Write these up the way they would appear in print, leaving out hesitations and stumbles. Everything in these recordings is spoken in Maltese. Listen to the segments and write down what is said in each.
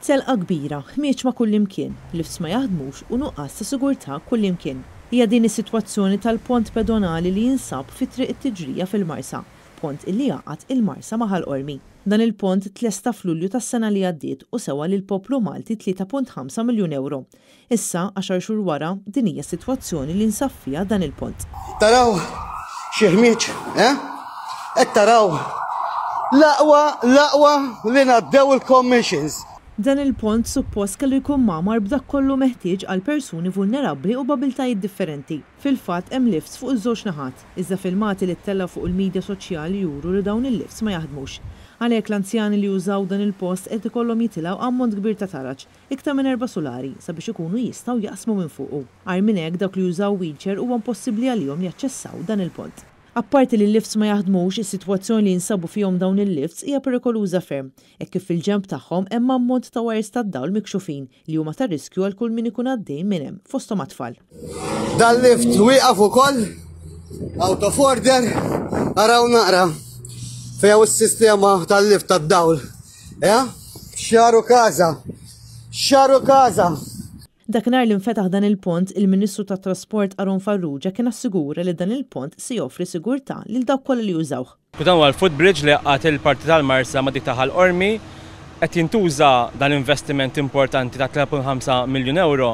Selqa kbira, ħmieġ ma' kullimkien, lifts ma jaħdmux u nuqqas ta' sigurtà kullimkien. Hija din is-sitwazzjoni tal-pont pedonali li jinsab fi triq it-Tiġrija fil-Marsa, pont illi jaqgħad il-Marsa ma' Ħalqormi. Dan il-pont tlesta f'Lulju tas-sena li għaddiet u sewa lil poplu Malti 3.5 miljun euro. Issa 10 xhur wara din hija s-sitwazzjoni li nsab fiha dan il-pont. Taraw xi ħmieġ, qed taraw l-aqwa li ngħaddew il-commissions. Dan il-pont suppost kellu jkun magħmar b'dak kollu meħtieġ għal persuni vulnerabbli u b'abiltajiet differenti. Fil-fatt hemm lifts fuq iż-żewġ naħat, iżda filmati li ttella fuq il-midja soċjali juru li dawn il-lifts ma jaħdmux. Għalhekk l-anzjani li jużaw dan il-post qed ikollhom jitilgħu ammont kbir ta' taraġġ, iktar minn 4 solari sabiex ikunu jistgħu jaqsmu minn fuqu. Għar minn hekk dawk li jużaw wheelchair huwa impossibbli għalihom jaċċessaw dan il-pont. Apparti li l-lifts ma jaħdmux, is-sitwazzjoni li jinsabu fihom dawn il-lifts hija perikoluża ferm, hekk kif fil-ġenb tagħhom hemm ammont ta' wires tad-dawl mikxufin li huma ta' riskju għal kull min ikun għaddej minn hemm fosthom tfal. Dan lift wieqaf ukoll out of order, araw naqra fejn is-sistema tal-lift tad-dawl. Xaru każa. Dakinhar li nfetaħ dan il-pont, il-Ministru tat-Trasport Aron Farrugia kien assigura li dan il-pont se joffri sigurtà lil dawk kollha li jużawh. Dan huwa l-footbridge li għad il-parti tal-Marsa ma' dik ta' Ħalqormi qed jintuża dan investiment importanti ta' 3.5 miljun euro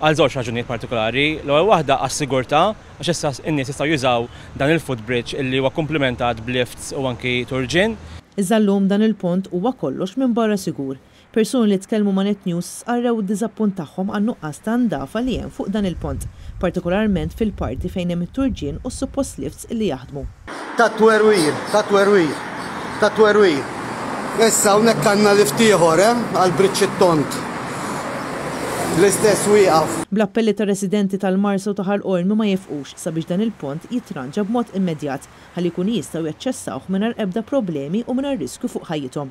għal żewġ raġunijiet partikolari. L-ewwel waħda għas-sigurtà għax issa n-nies jistgħu jużaw dan il-footbridge illi huwa komplementat b'lifts u anki turġien. Iżda llum dan il-pont huwa kollox minn barra sigur. Persuni li tkellmu ma' Net News qarrew id-diżappunt tagħhom għan nuqqas ta' ndafa li hemm fuq dan il-pont, partikolarment fil-parti fejn hemm it-turġien u s-suppost lifts li jaħdmu. Ta' twerwir. Issa hawnhekk għandna lift ieħor għall-Briċċ it-Tont. L-istess wieqaf. Bl-appelli ta' residenti tal-Marsa u ta' Ħalqormi ma jefqux sabiex dan il-pont jitranġa b'mod immedjat ħalli jkunu jistgħu jaċċessawh mingħajr ebda problemi u mingħajr riskju fuq ħajjithom.